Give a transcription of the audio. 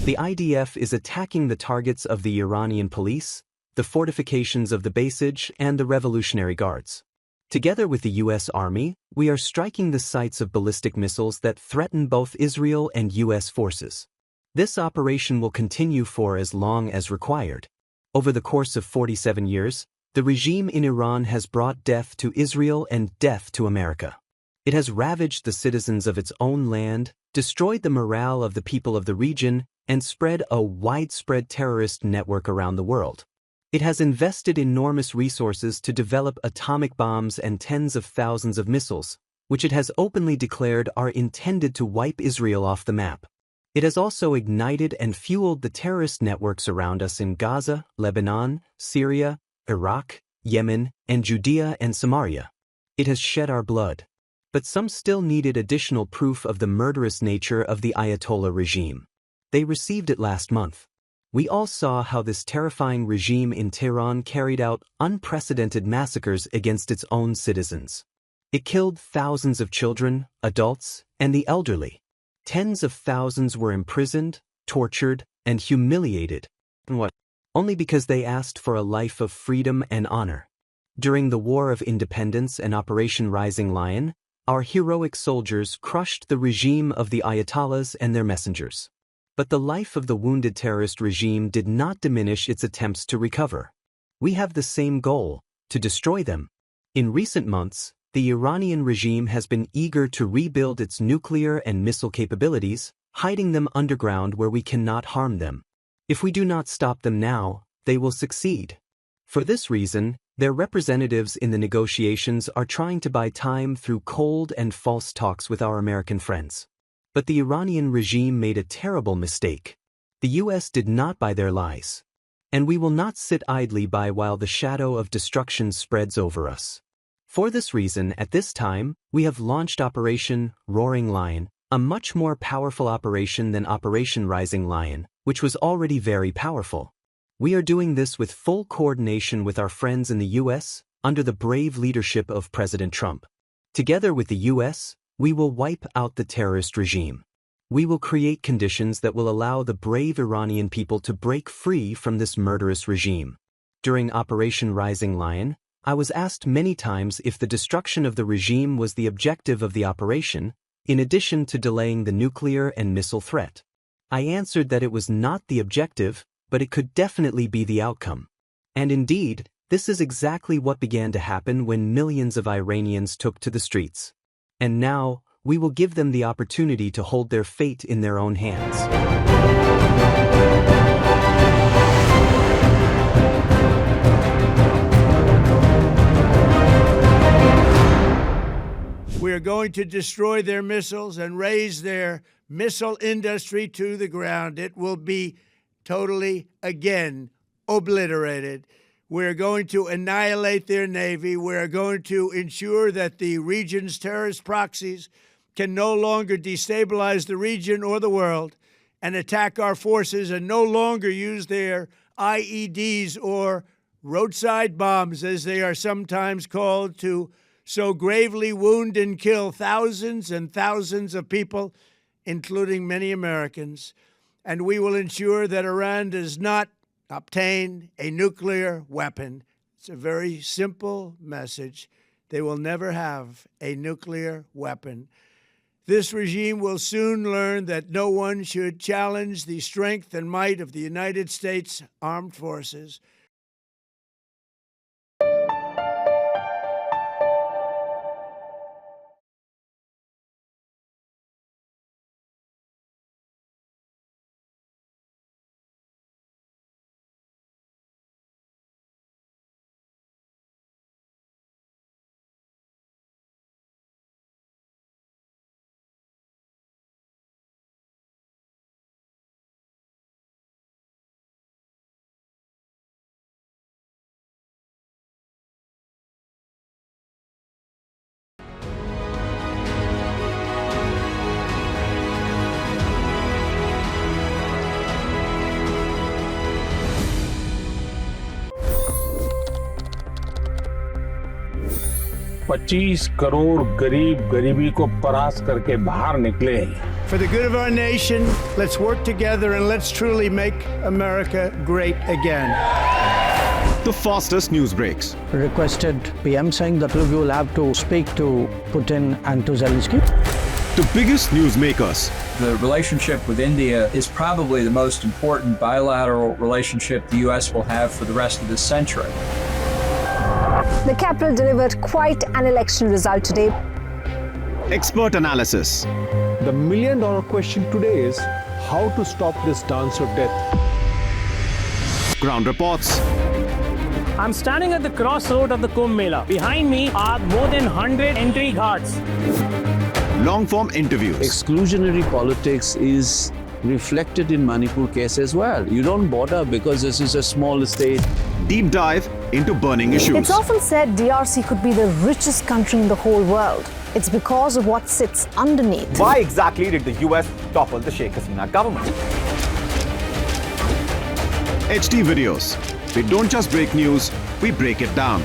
The IDF is attacking the targets of the Iranian police, the fortifications of the Basij, and the Revolutionary Guards. Together with the U.S. Army, we are striking the sites of ballistic missiles that threaten both Israel and U.S. forces. This operation will continue for as long as required. Over the course of 47 years, the regime in Iran has brought death to Israel and death to America. It has ravaged the citizens of its own land, destroyed the morale of the people of the region, and spread a widespread terrorist network around the world. It has invested enormous resources to develop atomic bombs and tens of thousands of missiles, which it has openly declared are intended to wipe Israel off the map. It has also ignited and fueled the terrorist networks around us in Gaza, Lebanon, Syria, Iraq, Yemen, and Judea and Samaria. It has shed our blood. But some still needed additional proof of the murderous nature of the Ayatollah regime. They received it last month. We all saw how this terrifying regime in Tehran carried out unprecedented massacres against its own citizens. It killed thousands of children, adults, and the elderly. Tens of thousands were imprisoned, tortured, and humiliated. Only because they asked for a life of freedom and honor. During the War of Independence and Operation Rising Lion, our heroic soldiers crushed the regime of the Ayatollahs and their messengers. But the life of the wounded terrorist regime did not diminish its attempts to recover. We have the same goal, to destroy them. In recent months, the Iranian regime has been eager to rebuild its nuclear and missile capabilities, hiding them underground where we cannot harm them. If we do not stop them now, they will succeed. For this reason, their representatives in the negotiations are trying to buy time through cold and false talks with our American friends. But the Iranian regime made a terrible mistake. The U.S. did not buy their lies. And we will not sit idly by while the shadow of destruction spreads over us. For this reason, at this time, we have launched Operation Roaring Lion, a much more powerful operation than Operation Rising Lion, which was already very powerful. We are doing this with full coordination with our friends in the U.S., under the brave leadership of President Trump. Together with the U.S., we will wipe out the terrorist regime. We will create conditions that will allow the brave Iranian people to break free from this murderous regime. During Operation Rising Lion, I was asked many times if the destruction of the regime was the objective of the operation, in addition to delaying the nuclear and missile threat. I answered that it was not the objective, but it could definitely be the outcome. And indeed, this is exactly what began to happen when millions of Iranians took to the streets. And now, we will give them the opportunity to hold their fate in their own hands. We are going to destroy their missiles and raise their missile industry to the ground. It will be totally, again, obliterated. We're going to annihilate their Navy. We're going to ensure that the region's terrorist proxies can no longer destabilize the region or the world and attack our forces and no longer use their IEDs or roadside bombs, as they are sometimes called, to so gravely wound and kill thousands and thousands of people, including many Americans. And we will ensure that Iran does not obtain a nuclear weapon. It's a very simple message. They will never have a nuclear weapon. This regime will soon learn that no one should challenge the strength and might of the United States Armed Forces. 25 crore गरीब गरीबी को परास्त करके बाहर निकले। For the good of our nation, let's work together and let's truly make America great again. The fastest news breaks. Requested PM saying that look, you will have to speak to Putin and to Zelensky. The biggest newsmakers. The relationship with India is probably the most important bilateral relationship the U.S. will have for the rest of this century. The capital delivered quite an election result today. Expert analysis. The million-dollar question today is how to stop this dance of death. Ground reports. I'm standing at the crossroad of the Kumbh Mela. Behind me are more than 100 entry guards. Long-form interviews. Exclusionary politics is reflected in Manipur case as well. You don't bother because this is a small state. Deep dive into burning issues. It's often said DRC could be the richest country in the whole world. It's because of what sits underneath. Why exactly did the US topple the Sheikh Hasina government? HD videos. We don't just break news, we break it down.